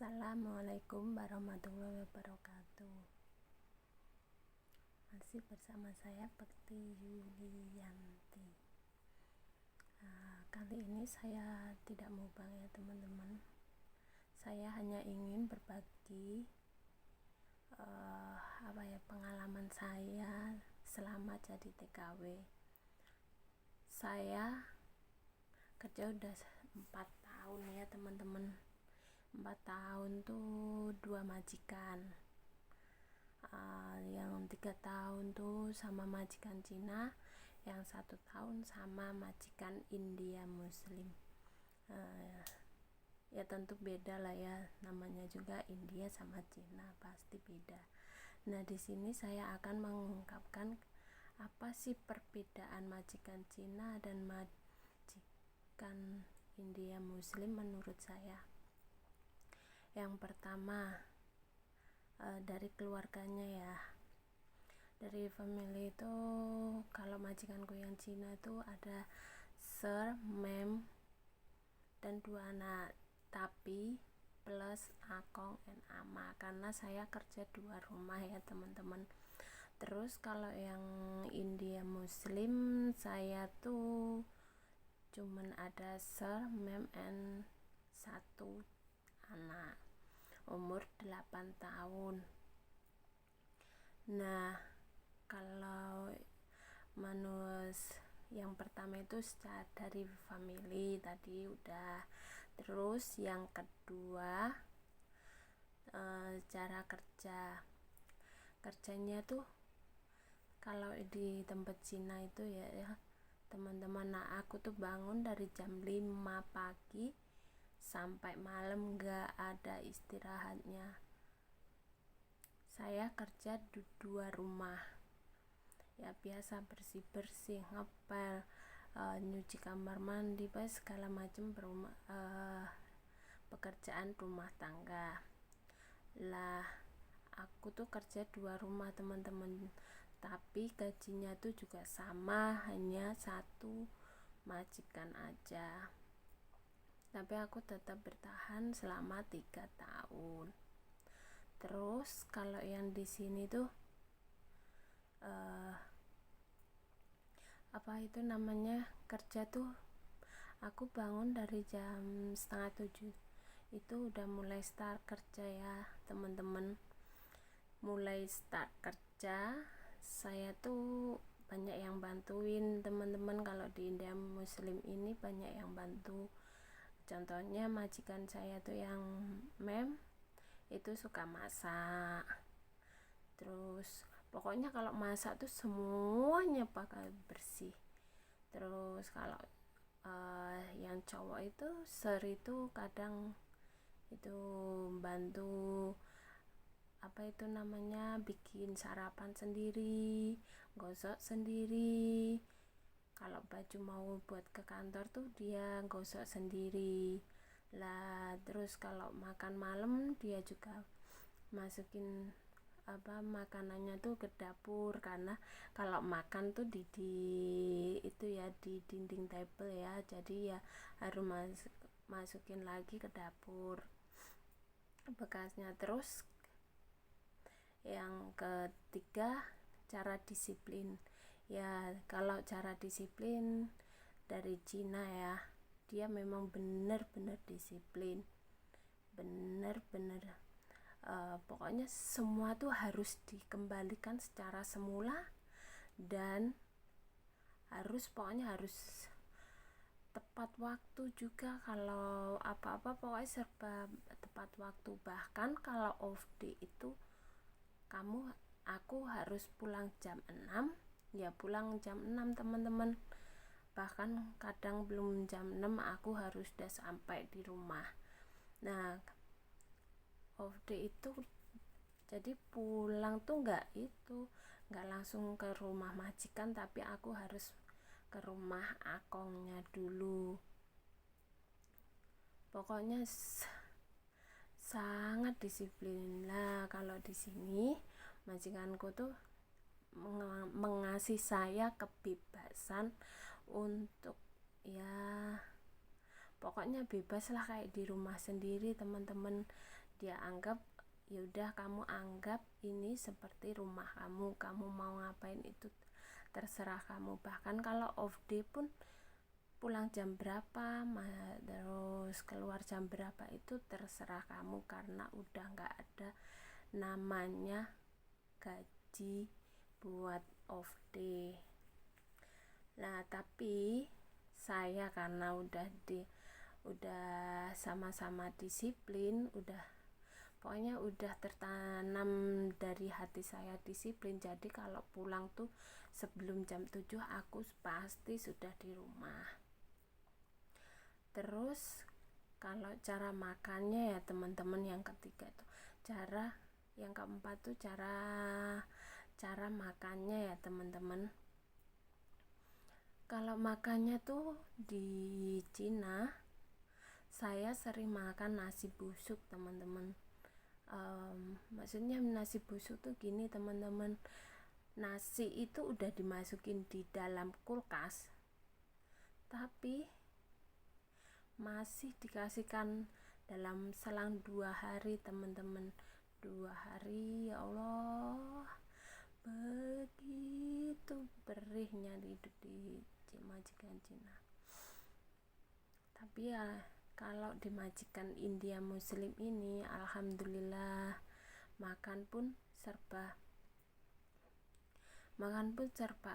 Assalamualaikum warahmatullahi wabarakatuh. Masih bersama saya Bekti Yulianti. Kali ini saya tidak mukbang ya teman-teman. Saya hanya ingin berbagi pengalaman saya selama jadi TKW. Saya kerja udah 4 tahun ya teman-teman. 4 tahun tuh 2 majikan, yang 3 tahun tuh sama majikan Cina, yang 1 tahun sama majikan India Muslim. Ya tentu beda lah ya, namanya juga India sama Cina pasti beda. Nah di sini saya akan mengungkapkan apa sih perbedaan majikan Cina dan majikan India Muslim menurut saya. Yang pertama dari keluarganya ya, dari family itu. Kalau majikanku yang Cina itu ada sir, mem, dan 2 anak, tapi plus akong dan ama, karena saya kerja 2 rumah ya teman-teman. Terus kalau yang India Muslim saya tuh cuman ada sir, mem, and 1 anak umur 8 tahun. Nah kalau menurut yang pertama itu dari family tadi udah. Terus yang kedua cara kerjanya tuh kalau di tempat Cina itu ya teman-teman. Nah aku tuh bangun dari jam 5 pagi sampai malam, gak ada istirahatnya. Saya kerja di 2 rumah ya, biasa bersih-bersih, ngepel, nyuci kamar mandi, segala macam pekerjaan rumah tangga lah. Aku tuh kerja 2 rumah teman-teman, tapi gajinya tuh juga sama, hanya 1 majikan aja. Tapi aku tetap bertahan selama 3 tahun. Terus kalau yang di sini tuh kerja tuh aku bangun dari jam 6:30 itu udah mulai start kerja ya teman-teman. Mulai start kerja saya tuh banyak yang bantuin teman-teman. Kalau di India Muslim ini banyak yang bantu. Contohnya majikan saya tuh yang mem itu suka masak. Terus pokoknya kalau masak tuh semuanya pakai bersih. Terus kalau yang cowok itu sir itu kadang itu bantu bikin sarapan sendiri, gosok sendiri. Kalau baju mau buat ke kantor tuh dia gosok sendiri lah. Terus kalau makan malam dia juga masukin makanannya tuh ke dapur, karena kalau makan tuh di dinding table ya, jadi ya harus masukin lagi ke dapur bekasnya. Terus yang ketiga cara disiplin ya. Kalau cara disiplin dari Cina ya, dia memang benar-benar disiplin, benar-benar pokoknya semua tuh harus dikembalikan secara semula, dan pokoknya harus tepat waktu juga. Kalau apa-apa pokoknya serba tepat waktu. Bahkan kalau off day itu aku harus pulang jam 6 ya, pulang jam 6 teman-teman. Bahkan kadang belum jam 6 aku harus udah sampai di rumah. Nah off day itu jadi pulang tuh nggak langsung ke rumah majikan, tapi aku harus ke rumah akongnya dulu. Pokoknya sangat disiplin lah. Kalau di sini majikanku tuh mengasih saya kebebasan untuk ya pokoknya bebas lah, kayak di rumah sendiri teman-teman. dia anggap yaudah, kamu anggap ini seperti rumah kamu mau ngapain itu terserah kamu. Bahkan kalau off day pun pulang jam berapa, terus keluar jam berapa itu terserah kamu, karena udah nggak ada namanya gaji buat off day. Nah, tapi saya karena udah sama-sama disiplin, pokoknya udah tertanam dari hati saya disiplin. Jadi kalau pulang tuh sebelum jam 7 aku pasti sudah di rumah. Terus kalau cara makannya ya teman-teman, yang ketiga tuh yang keempat tuh cara makannya ya teman-teman. Kalau makannya tuh di Cina saya sering makan nasi busuk teman-teman. Maksudnya nasi busuk tuh gini teman-teman, nasi itu udah dimasukin di dalam kulkas tapi masih dikasihkan dalam selang 2 hari teman-teman. 2 hari, ya Allah, begitu perihnya hidup di majikan Cina. Tapi ya kalau di majikan India Muslim ini alhamdulillah makan pun serba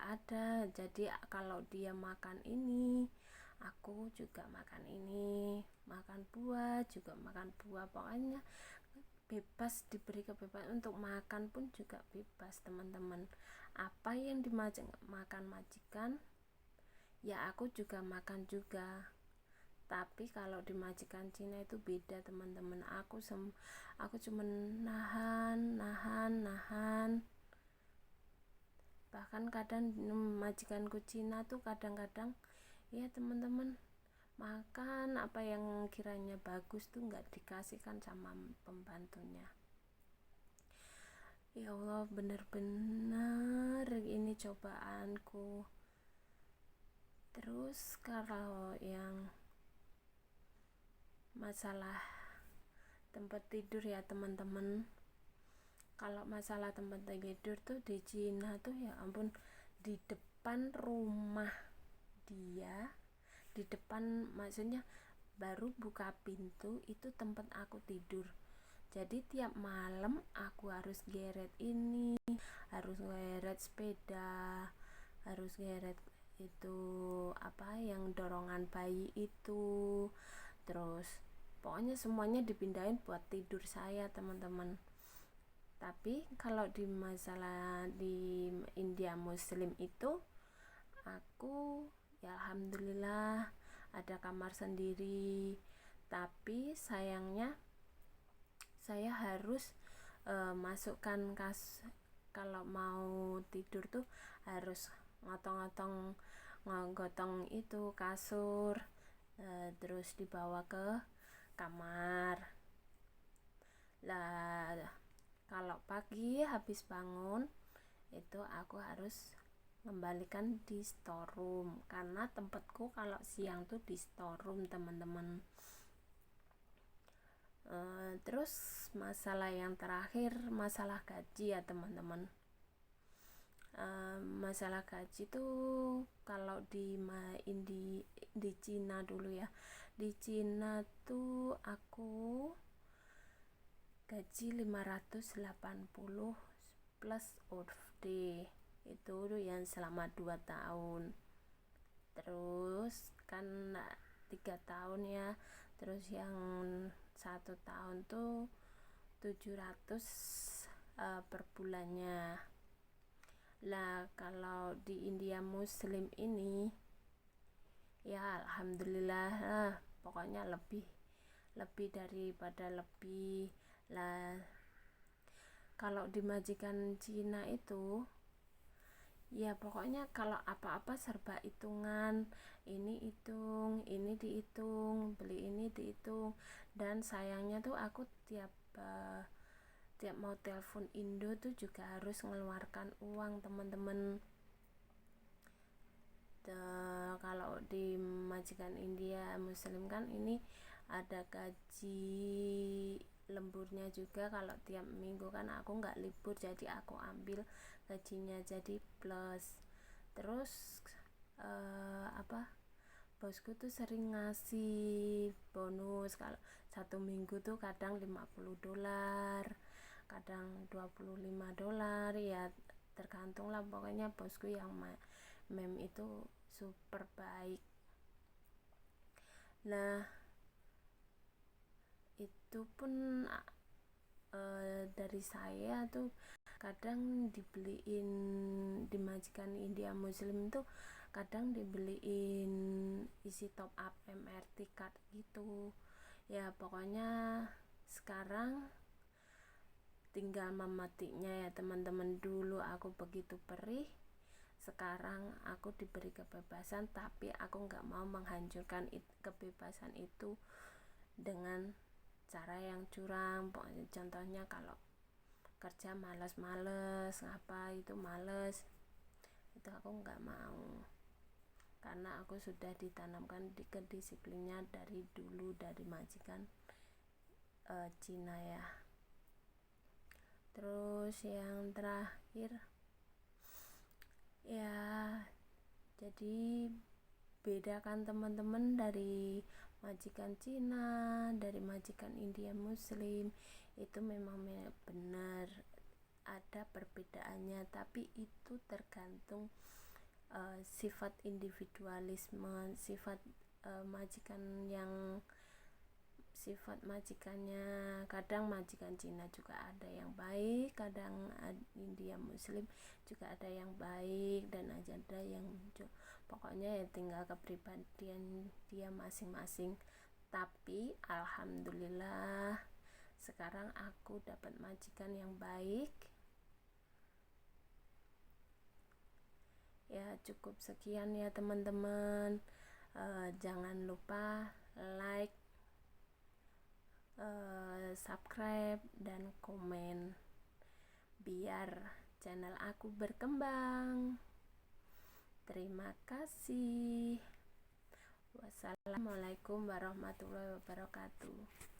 ada. Jadi kalau dia makan ini, aku juga makan ini, makan buah juga makan buah. Pokoknya bebas, diberi kebebasan untuk makan pun juga bebas teman-teman. Apa yang dimakan majikan ya aku juga makan juga. Tapi kalau di majikan Cina itu beda teman-teman. Aku cuma nahan. Bahkan kadang majikanku Cina tuh kadang-kadang ya teman-teman, makan apa yang kiranya bagus tuh nggak dikasihkan sama pembantunya. Ya Allah, bener-bener ini cobaanku. Terus kalau yang masalah tempat tidur ya teman-teman, kalau masalah tempat tidur tuh di Cina tuh ya ampun, di depan rumah dia, di depan, maksudnya baru buka pintu itu tempat aku tidur. Jadi tiap malam aku harus geret ini, harus geret sepeda, harus geret itu apa yang dorongan bayi itu, terus pokoknya semuanya dipindahin buat tidur saya teman-teman. Tapi kalau di masalah di India Muslim itu aku ya alhamdulillah ada kamar sendiri. Tapi sayangnya saya harus masukkan kalau mau tidur tuh harus ngotong itu kasur, terus dibawa ke kamar. Lah kalau pagi habis bangun itu aku harus kembalikan di storeroom, karena tempatku kalau siang tuh di storeroom teman-teman. Terus masalah yang terakhir, masalah gaji ya teman-teman. Masalah gaji tuh kalau di Cina dulu ya, di Cina tuh aku gaji 580 plus off day itu yang selama 2 tahun. Terus kan 3 tahun ya, terus yang 1 tahun tuh 700 per bulannya. Lah kalau di India Muslim ini ya alhamdulillah pokoknya lebih daripada lebih lah. Kalau di majikan Cina itu ya pokoknya kalau apa-apa serba hitungan, ini dihitung, beli ini dihitung. Dan sayangnya tuh aku tiap mau telepon Indo tuh juga harus mengeluarkan uang teman-teman. Kalau di majikan India Muslim kan ini ada gaji lemburnya juga. Kalau tiap minggu kan aku nggak libur, jadi aku ambil gajinya jadi plus. Terus bosku tuh sering ngasih bonus. Kalau satu minggu tuh kadang $50, kadang $25, ya tergantung lah. Pokoknya bosku yang mem itu super baik. Nah itu pun dari saya tuh kadang dibeliin, di majikan India Muslim tuh kadang dibeliin isi top up MRT card gitu ya. Pokoknya sekarang tinggal memetiknya ya teman-teman. Dulu aku begitu perih, sekarang aku diberi kebebasan, tapi aku nggak mau menghancurkan kebebasan itu dengan cara yang curang. Contohnya kalau kerja males-males, apa itu males, itu aku nggak mau, karena aku sudah ditanamkan di kedisiplinnya dari dulu, dari majikan Cina ya. Terus yang terakhir ya, jadi bedakan teman-teman dari majikan Cina, dari majikan India Muslim, itu memang benar ada perbedaannya, tapi itu tergantung sifat individualisme, sifat majikannya. Kadang majikan Cina juga ada yang baik, kadang India Muslim juga ada yang baik, dan ada yang pokoknya ya tinggal kepribadian dia masing-masing. Tapi alhamdulillah sekarang aku dapat majikan yang baik. Ya cukup sekian ya teman-teman. Jangan lupa like, subscribe dan komen biar channel aku berkembang. Terima kasih. Wassalamualaikum warahmatullahi wabarakatuh.